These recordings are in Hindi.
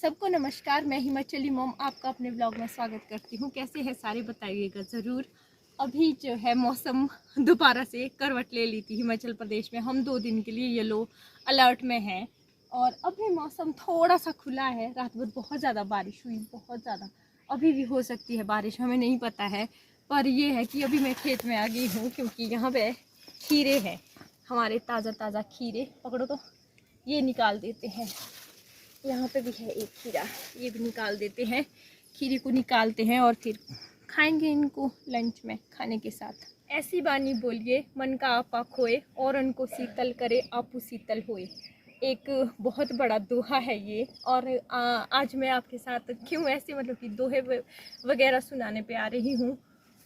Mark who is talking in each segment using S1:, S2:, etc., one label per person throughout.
S1: सबको नमस्कार। मैं हिमाचली मॉम आपका अपने ब्लॉग में स्वागत करती हूँ। कैसे हैं सारे बताइएगा ज़रूर। अभी जो है मौसम दोबारा से करवट ले ली थी हिमाचल प्रदेश में। हम 2 दिन के लिए येलो अलर्ट में हैं और अभी मौसम थोड़ा सा खुला है। रात भर बहुत ज़्यादा बारिश हुई, बहुत ज़्यादा। अभी भी हो सकती है बारिश, हमें नहीं पता है। पर ये है कि अभी मैं खेत में आ गई हूँ क्योंकि यहाँ पे खीरे हैं हमारे, ताज़ा ताज़ा खीरे। पकड़ो तो, ये निकाल देते हैं। यहाँ पे भी है एक खीरा, ये भी निकाल देते हैं। खीरे को निकालते हैं और फिर खाएंगे इनको लंच में खाने के साथ। ऐसी बानी बोलिए, मन का आपा खोए और उनको शीतल करे आपू शीतल होए। एक बहुत बड़ा दोहा है ये। और आज मैं आपके साथ क्यों ऐसे मतलब कि दोहे वगैरह सुनाने पे आ रही हूँ,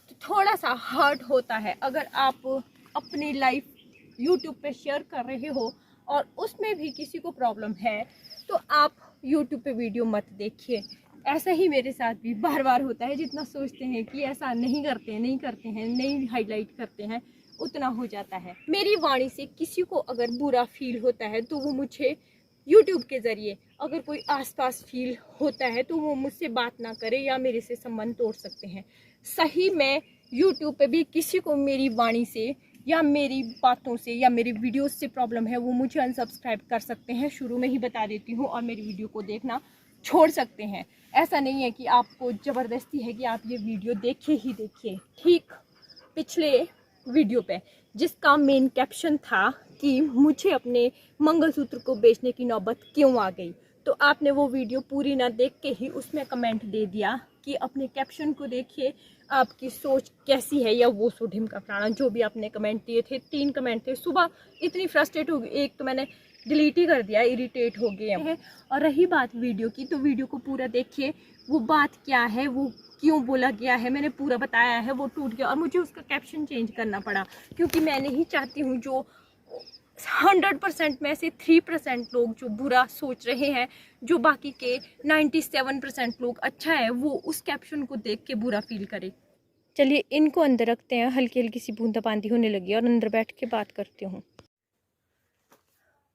S1: तो थोड़ा सा हर्ट होता है अगर आप अपनी लाइफ यूट्यूब पे शेयर कर रहे हो और उसमें भी किसी को प्रॉब्लम है, तो आप यूट्यूब पे वीडियो मत देखिए। ऐसा ही मेरे साथ भी बार बार होता है। जितना सोचते हैं कि ऐसा नहीं करते हैं, नहीं हाईलाइट करते हैं, उतना हो जाता है। मेरी वाणी से किसी को अगर बुरा फील होता है तो वो मुझे यूट्यूब के ज़रिए, अगर कोई आसपास फील होता है तो वो मुझसे बात ना करे या मेरे से संबंध तोड़ सकते हैं। सही में यूट्यूब पे भी किसी को मेरी वाणी से या मेरी बातों से या मेरी वीडियोस से प्रॉब्लम है, वो मुझे अनसब्सक्राइब कर सकते हैं। शुरू में ही बता देती हूँ। और मेरी वीडियो को देखना छोड़ सकते हैं। ऐसा नहीं है कि आपको ज़बरदस्ती है कि आप ये वीडियो देखिए ही देखिए। ठीक पिछले वीडियो पे जिसका मेन कैप्शन था कि मुझे अपने मंगलसूत्र को बेचने की नौबत क्यों आ गई, तो आपने वो वीडियो पूरी ना देख के ही उसमें कमेंट दे दिया कि अपने कैप्शन को देखिए, आपकी सोच कैसी है, या वो सो ढिमका फलाना जो भी आपने कमेंट दिए थे। 3 कमेंट थे। सुबह इतनी फ्रस्ट्रेट हो गई, एक तो मैंने डिलीट ही कर दिया, इरिटेट हो गए हैं। और रही बात वीडियो की, तो वीडियो को पूरा देखिए। वो बात क्या है, वो क्यों बोला गया है, मैंने पूरा बताया है। वो टूट गया और मुझे उसका कैप्शन चेंज करना पड़ा क्योंकि मैं नहीं चाहती हूँ जो 100% में से 3% लोग जो बुरा सोच रहे हैं, जो बाकी के 97% लोग अच्छा है, वो उस कैप्शन को देख के बुरा फील करे। चलिए इनको अंदर रखते हैं। हल्की हल्की सी बूंदाबांदी होने लगी और अंदर बैठ के बात करती हूँ।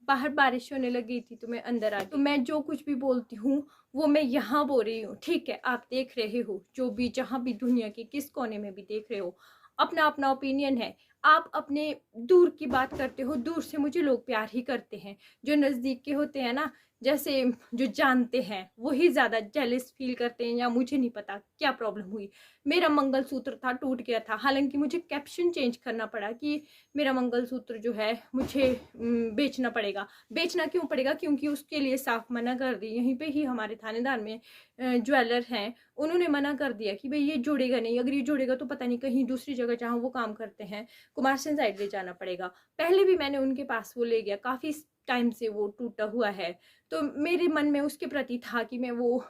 S1: बाहर बारिश होने लगी थी तो मैं अंदर आ गई। तो मैं जो कुछ भी बोलती हूँ वो मैं यहाँ बोल रही हूँ, ठीक है। आप देख रहे हो, जो भी जहाँ भी दुनिया के किस कोने में भी देख रहे हो, अपना अपना ओपिनियन है। आप अपने दूर की बात करते हो, दूर से मुझे लोग प्यार ही करते हैं। जो नज़दीक के होते हैं ना, जैसे जो जानते हैं, वही ज़्यादा जेलस फील करते हैं। या मुझे नहीं पता क्या प्रॉब्लम हुई, मेरा मंगलसूत्र था टूट गया था। हालांकि मुझे कैप्शन चेंज करना पड़ा कि मेरा मंगलसूत्र जो है मुझे बेचना पड़ेगा। बेचना क्यों पड़ेगा? क्योंकि उसके लिए साफ मना कर दी। यहीं पे ही हमारे थानेदार में ज्वेलर हैं, उन्होंने मना कर दिया कि भाई ये जोड़ेगा नहीं। अगर ये जोड़ेगा तो पता नहीं कहीं दूसरी जगह जहाँ वो काम करते हैं कुमारसैन साइड ले जाना पड़ेगा। पहले भी मैंने उनके पास वो ले गया, काफ़ी टाइम से वो टूटा हुआ है। तो मेरे मन में उसके प्रति था कि मैं वो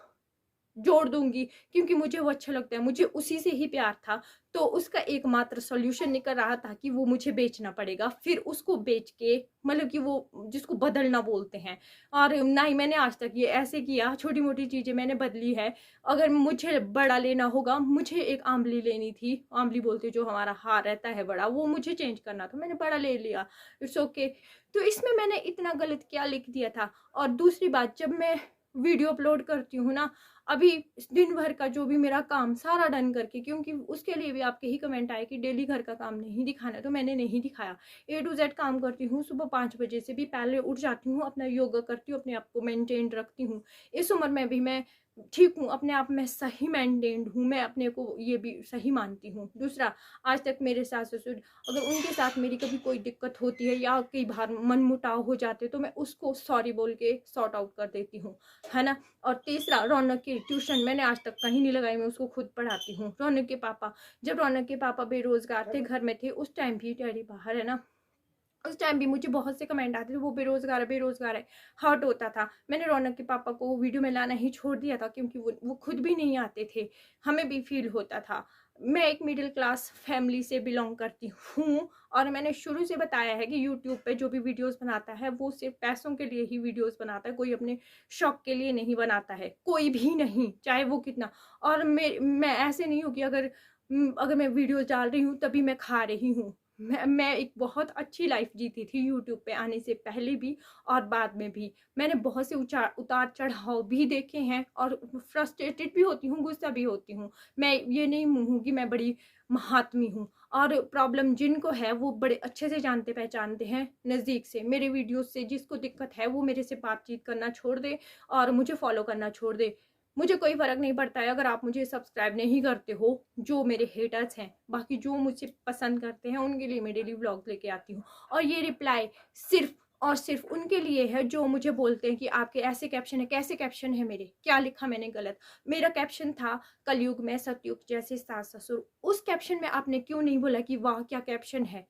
S1: जोड़ दूंगी क्योंकि मुझे वो अच्छा लगता है, मुझे उसी से ही प्यार था। तो उसका एकमात्र सॉल्यूशन निकल रहा था कि वो मुझे बेचना पड़ेगा। फिर उसको बेच के, मतलब कि वो जिसको बदलना बोलते हैं। और ना ही मैंने आज तक ये ऐसे किया, छोटी मोटी चीज़ें मैंने बदली है। अगर मुझे बड़ा लेना होगा, मुझे एक आंवली लेनी थी, आंवली बोलते जो हमारा हार रहता है बड़ा, वो मुझे चेंज करना था, मैंने बड़ा ले लिया। It's okay. तो इसमें मैंने इतना गलत क्या लिख दिया था? और दूसरी बात, जब मैं वीडियो अपलोड करती हूँ ना, अभी दिन भर का जो भी मेरा काम सारा डन करके, क्योंकि उसके लिए भी आपके ही कमेंट आए कि डेली घर का काम नहीं दिखाना, तो मैंने नहीं दिखाया। A to Z काम करती हूँ। सुबह 5 बजे से भी पहले उठ जाती हूँ, अपना योगा करती हूँ, अपने आप को मेंटेन रखती हूँ। इस उम्र में भी मैं ठीक हूँ, अपने आप में सही मेंटेन्ड हूँ, मैं अपने को ये भी सही मानती हूँ। दूसरा, आज तक मेरे सास ससुर, अगर उनके साथ मेरी कभी कोई दिक्कत होती है या कई बार मन मुटाव हो जाते, तो मैं उसको सॉरी बोल के सॉर्ट आउट कर देती हूँ, है ना। और तीसरा, रौनक की ट्यूशन मैंने आज तक कहीं नहीं लगाई, मैं उसको खुद पढ़ाती हूँ। रौनक के पापा, जब रौनक के पापा बेरोजगार थे, घर में थे, उस टाइम भी, डैडी बाहर है ना, उस टाइम भी मुझे बहुत से कमेंट आते थे वो बेरोजगार है, हर्ट होता था। मैंने रौनक के पापा को वीडियो में लाना ही छोड़ दिया था क्योंकि वो खुद भी नहीं आते थे, हमें भी फील होता था। मैं एक मिडिल क्लास फैमिली से बिलोंग करती हूँ और मैंने शुरू से बताया है कि यूट्यूब पे जो भी वीडियोस बनाता है वो सिर्फ पैसों के लिए ही वीडियोस बनाता है, कोई अपने शौक के लिए नहीं बनाता है, कोई भी नहीं, चाहे वो कितना। और मैं ऐसे नहीं हूँ कि अगर मैं वीडियोस डाल रही हूँ तभी मैं खा रही हूँ। मैं एक बहुत अच्छी लाइफ जीती थी यूट्यूब पे आने से पहले भी और बाद में भी। मैंने बहुत से उतार चढ़ाव भी देखे हैं और फ्रस्ट्रेटेड भी होती हूँ, गुस्सा भी होती हूँ। मैं ये नहीं हूँ कि मैं बड़ी महात्मी हूँ, और प्रॉब्लम जिनको है वो बड़े अच्छे से जानते पहचानते हैं नज़दीक से। मेरे वीडियोस से जिसको दिक्कत है वो मेरे से बातचीत करना छोड़ दे और मुझे फॉलो करना छोड़ दे। मुझे कोई फ़र्क नहीं पड़ता है अगर आप मुझे सब्सक्राइब नहीं करते हो, जो मेरे हेटर्स हैं। बाकी जो मुझे पसंद करते हैं उनके लिए मैं डेली व्लॉग लेके आती हूँ। और ये रिप्लाई सिर्फ और सिर्फ उनके लिए है जो मुझे बोलते हैं कि आपके ऐसे कैप्शन है। कैसे कैप्शन है मेरे? क्या लिखा मैंने गलत? मेरा कैप्शन था कलयुग में सतयुग जैसे सास ससुर। उस कैप्शन में आपने क्यों नहीं बोला कि वाह क्या कैप्शन है?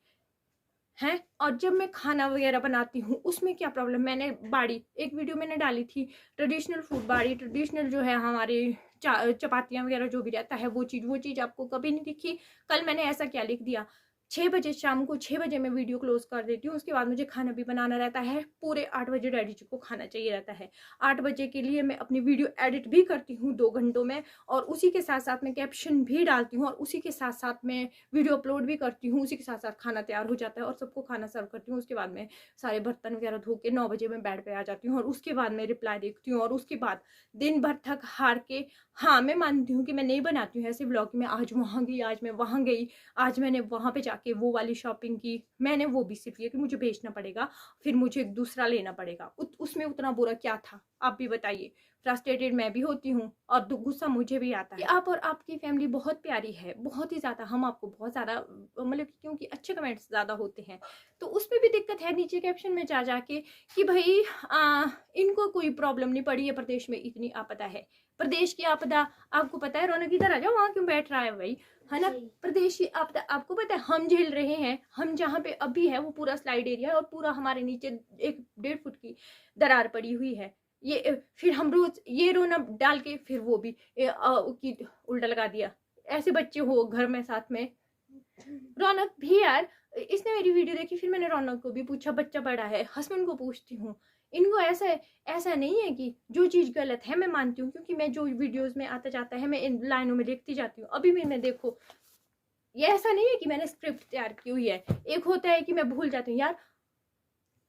S1: हैं? और जब मैं खाना वगैरह बनाती हूँ उसमें क्या प्रॉब्लम? मैंने बाड़ी एक वीडियो मैंने डाली थी, ट्रेडिशनल फूड, बाड़ी ट्रेडिशनल जो है हमारे चपातियाँ वगैरह जो भी रहता है वो चीज़ आपको कभी नहीं दिखी। कल मैंने ऐसा क्या लिख दिया? 6 बजे, शाम को 6 बजे मैं वीडियो क्लोज कर देती हूँ। उसके बाद मुझे खाना भी बनाना रहता है। पूरे 8 बजे डैडी जी को खाना चाहिए रहता है। 8 बजे के लिए मैं अपनी वीडियो एडिट भी करती हूँ 2 घंटों में, और उसी के साथ साथ मैं कैप्शन भी डालती हूँ, और उसी के साथ साथ मैं वीडियो अपलोड भी करती हूँ। उसी के साथ साथ खाना तैयार हो जाता है और सबको खाना सर्व करती हूँ। उसके बाद मैं सारे बर्तन वगैरह धो के 9 बजे मैं बेड पे आ जाती हूँ, और उसके बाद मैं रिप्लाई देखती हूँ। और उसके बाद दिन भर थक हार के, हाँ मैं मानती हूँ कि मैं नहीं बनाती हूँ ऐसे ब्लॉग कि मैं आज वहाँ गई, आज मैं वहाँ गई, आज मैंने वहाँ पे जाके वो वाली शॉपिंग की। मैंने वो भी सिर्फ ये कि मुझे बेचना पड़ेगा, फिर मुझे एक दूसरा लेना पड़ेगा। उसमें उतना बुरा क्या था? आप भी बताइए। फ्रस्ट्रेटेड मैं भी होती हूँ और गुस्सा मुझे भी आता है। आप और आपकी फैमिली बहुत प्यारी है, बहुत ही ज़्यादा। हम आपको बहुत ज़्यादा मतलब क्योंकि अच्छे कमेंट्स ज़्यादा होते हैं, तो उसमें भी दिक्कत है नीचे कैप्शन में जा जाके कि भाई इनको कोई प्रॉब्लम नहीं पड़ी है, प्रदेश में इतनी आपदा है। प्रदेश की आपदा आपको पता है? रौनक इधर आ जाओ, वहाँ क्यों बैठ रहा है भाई, है ना? प्रदेश की आपदा आपको पता है? हम झेल रहे हैं। हम जहाँ पे अभी है वो पूरा स्लाइड एरिया है और पूरा हमारे नीचे 1-1.5 फुट की दरार पड़ी हुई है। ये फिर हम रोज ये रोना डाल के फिर वो भी की उल्टा लगा दिया। ऐसे बच्चे हो घर में साथ में। रौनक भी यार, इसने मेरी वीडियो देखी, फिर मैंने रौनक को भी पूछा, बच्चा बड़ा है, हस्बैंड को पूछती हूँ। इनको ऐसा नहीं है कि जो चीज़ गलत है मैं मानती हूँ, क्योंकि मैं जो वीडियोस में आता जाता है मैं इन लाइनों में देखती जाती हूँ। अभी भी मैं देखो, ये ऐसा नहीं है कि मैंने स्क्रिप्ट तैयार की हुई है। एक होता है कि मैं भूल जाती हूँ यार,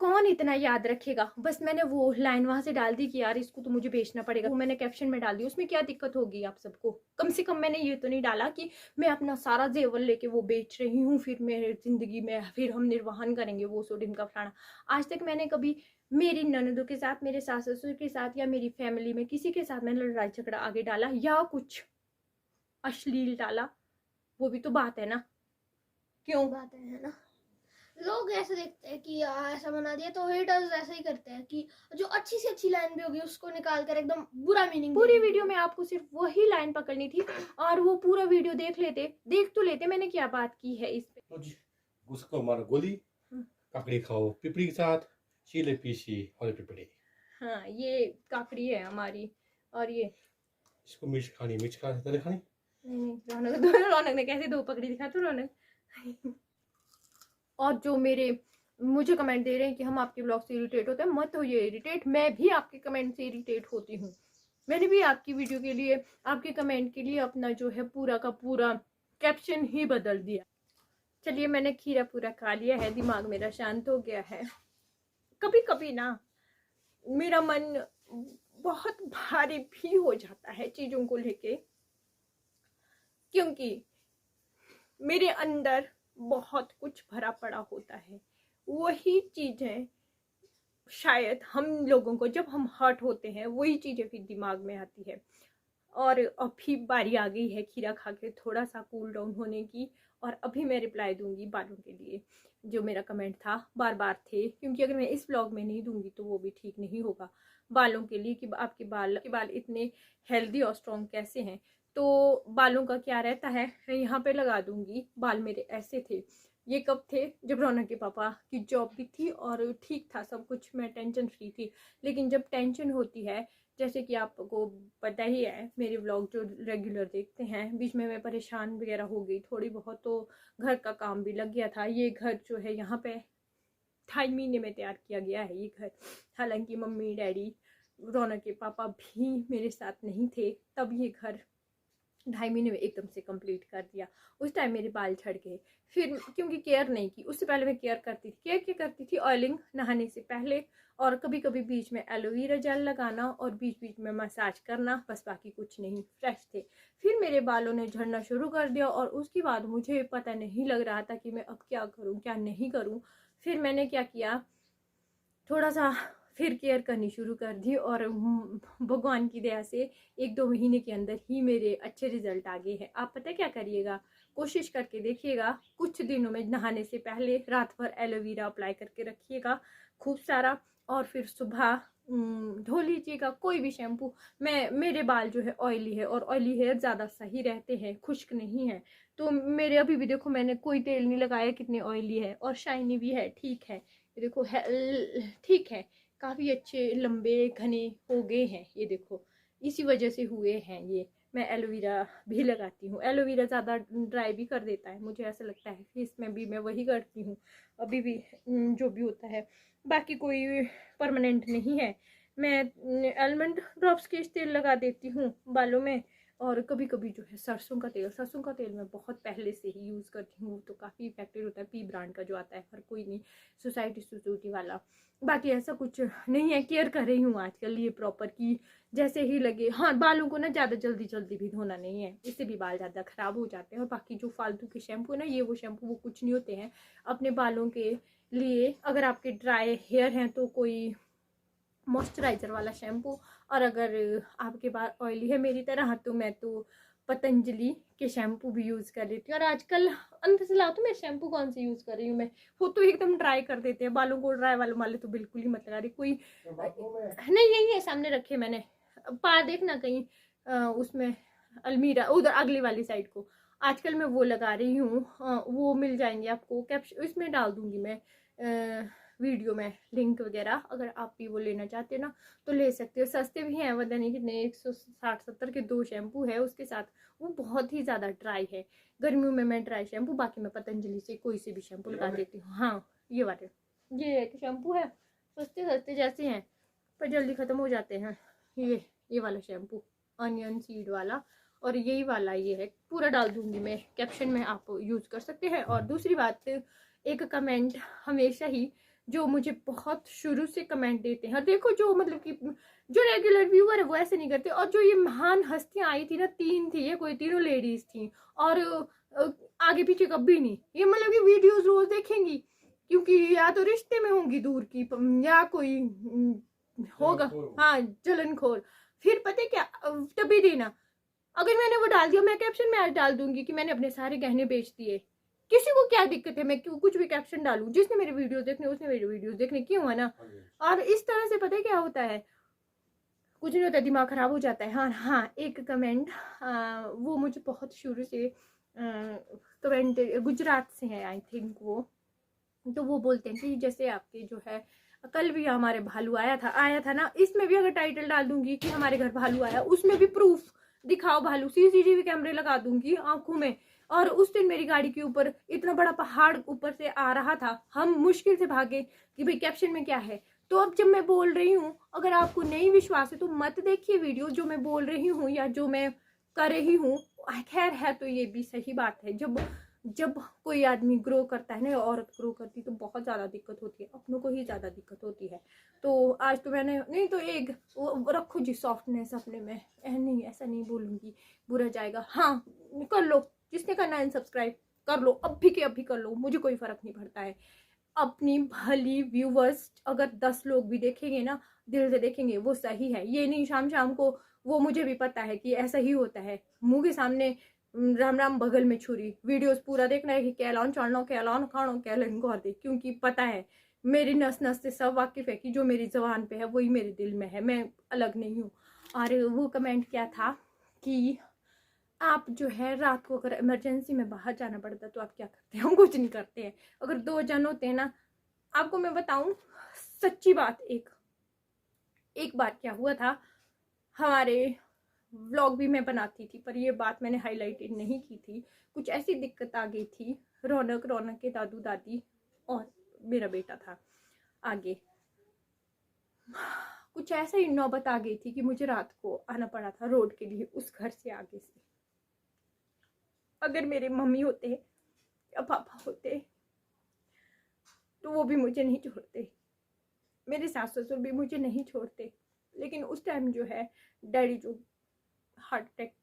S1: कौन इतना याद रखेगा? बस मैंने वो लाइन वहां से डाल दी कि यार इसको तो मुझे बेचना पड़ेगा, वो मैंने कैप्शन में डाल दी। उसमें क्या दिक्कत होगी आप सबको? कम से कम मैंने ये तो नहीं डाला कि मैं अपना सारा जेवर लेके वो बेच रही हूँ, फिर मेरे जिंदगी में फिर हम निर्वाहन करेंगे वो सो ढिमका फलाना। आज तक मैंने कभी मेरी ननदों के साथ, मेरे सास ससुर के साथ या मेरी फैमिली में किसी के साथ मैंने लड़ाई झगड़ा आगे डाला या कुछ अश्लील डाला? वो भी तो बात है ना। क्यों
S2: बात है ना? लोग ऐसे देखते हैं कि ऐसा बना दिया, तो हेटर्स ऐसे ही करते हैं कि जो अच्छी से अच्छी लाइन भी होगी उसको निकाल कर एकदम बुरा मीनिंग।
S1: पूरी वीडियो में आपको सिर्फ वही लाइन पकड़नी थी और वो पूरा वीडियो देख तो लेते। मैंने क्या बात की है इस पे?
S3: तो जी, उसको मारो गोली, काकड़ी खाओ पिपड़ी के साथ, चीले पीसी और पिपड़ी।
S1: हाँ, ये काकड़ी है हमारी। और ये
S3: इसको मिर्च खानी, मिर्च खा तेरे खानी।
S1: नहीं, रौनक ने कैसे 2 पकड़ी दिखा तो रौनक। और जो मेरे मुझे कमेंट दे रहे हैं कि हम आपके ब्लॉग से इरिटेट होते हैं, मत होइए इरिटेट, मैं भी आपके कमेंट से इरिटेट होती हूँ। मैंने भी आपकी वीडियो के लिए, आपके कमेंट के लिए अपना जो है पूरा का पूरा कैप्शन ही बदल दिया। चलिए, मैंने खीरा पूरा खा लिया है, दिमाग मेरा शांत हो गया है। कभी कभी ना मेरा मन बहुत भारी भी हो जाता है चीजों को लेके, क्योंकि मेरे अंदर बहुत कुछ भरा पड़ा होता है। वही चीजें शायद हम लोगों को जब हम हर्ट होते हैं वही चीजें फिर दिमाग में आती है। और अभी बारी आ गई है खीरा खा के थोड़ा सा कूल डाउन होने की, और अभी मैं रिप्लाई दूंगी बालों के लिए। जो मेरा कमेंट था बार बार थे, क्योंकि अगर मैं इस ब्लॉग में नहीं दूंगी तो वो भी ठीक नहीं होगा बालों के लिए कि आपके बाल इतने हेल्दी और स्ट्रॉन्ग कैसे हैं। तो बालों का क्या रहता है, मैं यहाँ पे लगा दूंगी। बाल मेरे ऐसे थे, ये कब थे? जब रौनक के पापा की जॉब भी थी और ठीक था सब कुछ, मैं टेंशन फ्री थी। लेकिन जब टेंशन होती है, जैसे कि आपको पता ही है, मेरे व्लॉग जो रेगुलर देखते हैं, बीच में मैं परेशान वगैरह हो गई थोड़ी बहुत, तो घर का काम भी लग गया था। ये घर जो है यहाँ पे 2.5 महीने में तैयार किया गया है ये घर। हालांकि मम्मी डैडी रौनक के पापा भी मेरे साथ नहीं थे तब ये घर 2.5 महीने में एकदम से कंप्लीट कर दिया। उस टाइम मेरे बाल झड़ गए, फिर क्योंकि केयर नहीं की। उससे पहले मैं केयर करती थी। केयर क्या करती थी? ऑयलिंग नहाने से पहले, और कभी कभी बीच में एलोवेरा जेल लगाना और बीच बीच में मसाज करना, बस बाकी कुछ नहीं, फ्रेश थे। फिर मेरे बालों ने झड़ना शुरू कर दिया और उसके बाद मुझे पता नहीं लग रहा था कि मैं अब क्या करूँ क्या नहीं करूँ। फिर मैंने क्या किया, थोड़ा सा फिर केयर करनी शुरू कर दी और भगवान की दया से 1-2 महीने के अंदर ही मेरे अच्छे रिजल्ट आ गए हैं। आप पता है क्या करिएगा, कोशिश करके देखिएगा, कुछ दिनों में नहाने से पहले रात भर एलोवेरा अप्लाई करके रखिएगा खूब सारा, और फिर सुबह धो लीजिएगा कोई भी शैम्पू। मेरे बाल जो है ऑयली है, और ऑयली हेयर ज़्यादा सही रहते हैं, खुश्क नहीं है। तो मेरे अभी भी देखो, मैंने कोई तेल नहीं लगाया, कितने ऑयली है और शाइनी भी है, ठीक है। ये देखो है, ठीक है, काफ़ी अच्छे लंबे घने हो गए हैं। ये देखो, इसी वजह से हुए हैं ये। मैं एलोवेरा भी लगाती हूँ, एलोवेरा ज़्यादा ड्राई भी कर देता है, मुझे ऐसा लगता है। फेस में भी मैं वही करती हूँ अभी भी, जो भी होता है। बाकी कोई परमानेंट नहीं है। मैं आलमंड ड्रॉप्स के तेल लगा देती हूँ बालों में, और कभी कभी जो है सरसों का तेल मैं बहुत पहले से ही यूज़ करती हूँ, तो काफ़ी इफेक्टिव होता है। पी ब्रांड का जो आता है, हर कोई नहीं, सोसाइटी वाला। बाकी ऐसा कुछ नहीं है, केयर कर रही हूँ आजकल ये प्रॉपर की जैसे ही लगे। हाँ, बालों को ना ज़्यादा जल्दी भी धोना नहीं है, इससे भी बाल ज़्यादा ख़राब हो जाते हैं। और बाकी जो फालतू के शैम्पू है ना, ये वो शैम्पू वो कुछ नहीं होते हैं अपने बालों के लिए। अगर आपके ड्राई हेयर हैं तो कोई मॉइस्चराइजर वाला शैम्पू, और अगर आपके बाल ऑयली है मेरी तरह तो मैं तो पतंजलि के शैम्पू भी यूज़ कर लेती हूँ। और आजकल अंदर से लाओ तो मैं शैम्पू कौन से यूज़ कर रही हूँ मैं, वो तो एकदम ड्राई कर देते हैं बालों को। ड्राई वाले तो बिल्कुल ही मत लगा रही कोई। नहीं, यही है सामने रखे मैंने, पा देखना कहीं उसमें अलमीरा उधर अगली वाली साइड को। आजकल मैं वो लगा रही हूँ, वो मिल जाएंगे आपको, कैप्शन इसमें डाल दूंगी मैं वीडियो में लिंक वगैरह। अगर आप भी वो लेना चाहते हो ना तो ले सकते हो, सस्ते भी हैं, पता नहीं कितने 160-70 के 2 शैम्पू है उसके साथ। वो बहुत ही ज़्यादा ड्राई है, गर्मियों में मैं ड्राई शैम्पू, बाकी मैं पतंजलि से कोई से भी शैम्पू लगा देती हूँ। हाँ, ये वाले, ये एक शैम्पू है, सस्ते जैसे हैं पर जल्दी ख़त्म हो जाते हैं। ये वाला शैम्पू अनियन सीड वाला, और यही वाला ये है, पूरा डाल दूंगी मैं कैप्शन में, आप यूज़ कर सकते हैं। और दूसरी बात, एक कमेंट हमेशा ही जो मुझे बहुत शुरू से कमेंट देते हैं, देखो जो मतलब कि जो रेगुलर व्यूअर है वो ऐसे नहीं करते, और जो ये महान हस्तियां आई थी ना, 3 थी ये, कोई तीनों लेडीज थी, और आगे पीछे कभी नहीं, ये मतलब कि वीडियोस रोज देखेंगी, क्योंकि या तो रिश्ते में होंगी दूर की, या कोई होगा, हाँ जलनखोर। फिर पता है क्या, तभी देना, अगर मैंने वो डाल दिया, मैं कैप्शन में आज डाल दूंगी कि मैंने अपने सारे गहने बेच दिए, किसी को क्या दिक्कत है, मैं क्यों कुछ भी कैप्शन डालूं, जिसने मेरे वीडियोस देखने उसने मेरे वीडियोस देखने, क्यों है ना। और इस तरह से पता है क्या होता है, कुछ नहीं होता, दिमाग खराब हो जाता है। हाँ हाँ, एक कमेंट वो मुझे बहुत शुरू से कमेंट गुजरात से है आई थिंक वो, तो वो बोलते हैं कि जैसे आपके जो है कल भी हमारे भालू आया था ना, इसमें भी अगर टाइटल डाल दूंगी कि हमारे घर भालू आया, उसमें भी प्रूफ दिखाओ, भालू सीसीटीवी कैमरे लगा दूंगी आंखों में। और उस दिन मेरी गाड़ी के ऊपर इतना बड़ा पहाड़ ऊपर से आ रहा था, हम मुश्किल से भागे कि भाई कैप्शन में क्या है। तो अब जब मैं बोल रही हूँ, अगर आपको नहीं विश्वास है तो मत देखिए वीडियो, जो मैं बोल रही हूँ या जो मैं कर रही हूँ, खैर है तो ये भी सही बात है। जब कोई आदमी ग्रो करता है ना, औरत ग्रो करती तो बहुत ज़्यादा दिक्कत होती है, अपनों को ही ज़्यादा दिक्कत होती है। तो आज तो मैंने नहीं तो एक वो रखो जी सॉफ्टनेस अपने में, नहीं ऐसा नहीं बोलूँगी, बुरा जाएगा। हाँ, कर लो, जिसने करना है सब्सक्राइब कर लो, अभी के अभी कर लो, मुझे कोई फ़र्क नहीं पड़ता है। अपनी भली व्यूवर्स अगर 10 लोग भी देखेंगे ना, दिल से देखेंगे, वो सही है। ये नहीं शाम को, वो मुझे भी पता है कि ऐसा ही होता है, मुंह के सामने राम राम बगल में छुरी, वीडियोस पूरा देखना है कि कैलान चढ़ना, कैलान खाना, कैलान कर दे, क्योंकि पता है मेरी नस नस से सब वाकिफ है कि जो मेरी जबान पे है वही मेरे दिल में है, मैं अलग नहीं हूँ। और वो कमेंट क्या था कि आप जो है रात को अगर इमरजेंसी में बाहर जाना पड़ता तो आप क्या करते हैं? हम कुछ नहीं करते हैं। अगर 2 जन होते हैं ना, आपको मैं बताऊं सच्ची बात, एक बार क्या हुआ था, हमारे व्लॉग भी मैं बनाती थी पर ये बात मैंने हाईलाइटेड नहीं की थी, कुछ ऐसी दिक्कत आ गई थी, रौनक के दादू दादी और मेरा बेटा था आगे, कुछ ऐसा ही नौबत आ गई थी कि मुझे रात को आना पड़ा था रोड के लिए, उस घर से आगे से अगर मेरे मम्मी होते या पापा होते तो वो भी मुझे नहीं छोड़ते, मेरे सास ससुर भी मुझे नहीं छोड़ते। लेकिन उस टाइम जो है डैडी जो हार्ट अटैक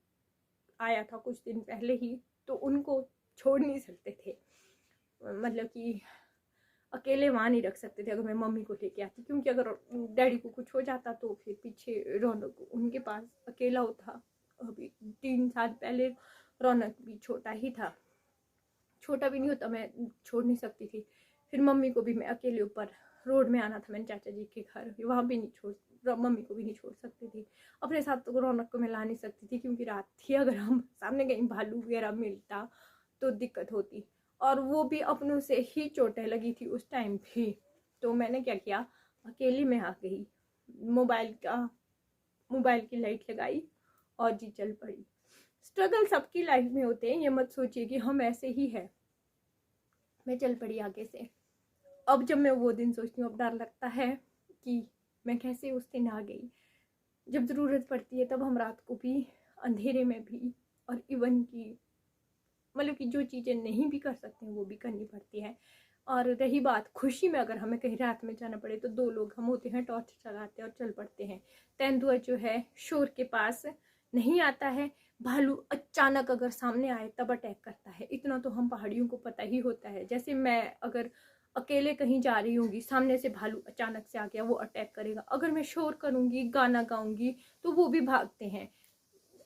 S1: आया था कुछ दिन पहले ही, तो उनको छोड़ नहीं सकते थे, मतलब कि अकेले वहाँ नहीं रख सकते थे अगर मैं मम्मी को लेके आती, क्योंकि अगर डैडी को कुछ हो जाता तो फिर पीछे रौनक उनके पास अकेला होता। अभी 3 साल पहले रौनक भी छोटा ही था, छोटा भी नहीं होता, मैं छोड़ नहीं सकती थी। फिर मम्मी को भी मैं अकेले ऊपर रोड में आना था मैंने चाचा जी के घर, वहाँ भी नहीं छोड़, मम्मी को भी नहीं छोड़ सकती थी। अपने साथ तो रौनक को मैं ला नहीं सकती थी, क्योंकि रात थी, अगर हम सामने कहीं भालू वगैरह मिलता तो दिक्कत होती। और वो भी अपनों से ही चोटें लगी थी उस टाइम भी। तो मैंने क्या किया, अकेली में आ गई, मोबाइल की लाइट लगाई और जी चल पड़ी। स्ट्रगल सबकी लाइफ में होते हैं, ये मत सोचिए कि हम ऐसे ही है। मैं चल पड़ी आगे से। अब जब मैं वो दिन सोचती हूँ, अब डर लगता है कि मैं कैसे उस दिन आ गई। जब ज़रूरत पड़ती है तब हम रात को भी, अंधेरे में भी, और इवन की मतलब कि जो चीज़ें नहीं भी कर सकते हैं वो भी करनी पड़ती है। और रही बात खुशी में, अगर हमें कहीं रात में जाना पड़े तो 2 लोग हम होते हैं, टॉर्च चलाते हैं और चल पड़ते हैं। तेंदुआ जो है शोर के पास नहीं आता है, भालू अचानक अगर सामने आए तब अटैक करता है, इतना तो हम पहाड़ियों को पता ही होता है। जैसे मैं अगर अकेले कहीं जा रही होंगी, सामने से भालू अचानक से आ गया, वो अटैक करेगा। अगर मैं शोर करूंगी, गाना गाऊंगी तो वो भी भागते हैं।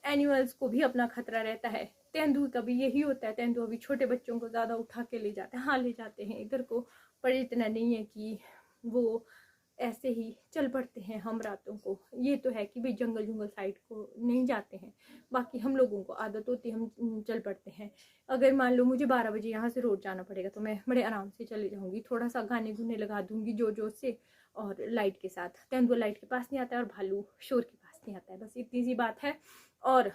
S1: एनिमल्स को भी अपना खतरा रहता है। तेंदुए का भी यही होता है, तेंदुआ भी छोटे बच्चों को ज़्यादा उठा के ले जाते हैं, हाँ ले जाते हैं इधर को, पर इतना नहीं है कि वो ऐसे ही चल पड़ते हैं हम रातों को। ये तो है कि भाई जंगल साइड को नहीं जाते हैं, बाकी हम लोगों को आदत होती है, हम चल पड़ते हैं। अगर मान लो मुझे 12 बजे यहाँ से रोड जाना पड़ेगा तो मैं बड़े आराम से चले जाऊँगी, थोड़ा सा गाने गुने लगा दूँगी जोर से, और लाइट के साथ। तेंदुआ लाइट के पास नहीं आता है और भालू शोर के पास नहीं आता है, बस इतनी सी बात है। और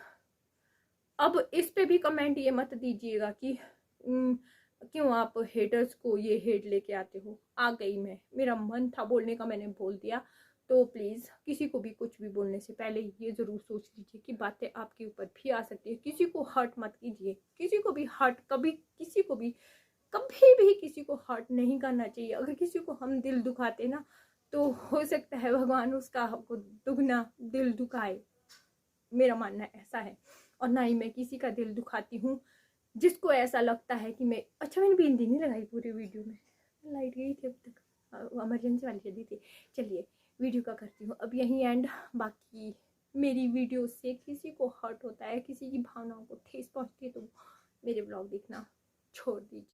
S1: अब इस पे भी कमेंट ये मत दीजिएगा कि क्यों आप हेटर्स को ये हेट लेके आते हो। आ गई मैं, मेरा मन था बोलने का, मैंने बोल दिया। तो प्लीज़ किसी को भी कुछ भी बोलने से पहले ये ज़रूर सोच लीजिए कि बातें आपके ऊपर भी आ सकती है। किसी को हर्ट मत कीजिए, किसी को भी हर्ट कभी भी किसी को हर्ट नहीं करना चाहिए। अगर किसी को हम दिल दुखाते ना, तो हो सकता है भगवान उसका हमको दुगना दिल दुखाए, मेरा मानना ऐसा है। और ना ही मैं किसी का दिल दुखाती हूँ जिसको ऐसा लगता है कि मैं, अच्छा मैंने बिंदी नहीं लगाई पूरी वीडियो में, लाइट गई थी अब तक, इमरजेंसी वाली चली थी। चलिए वीडियो का करती हूँ अब यहीं एंड। बाकी मेरी वीडियो से किसी को हर्ट होता है, किसी की भावनाओं को ठेस पहुँचती है, तो मेरे ब्लॉग देखना छोड़ दीजिए।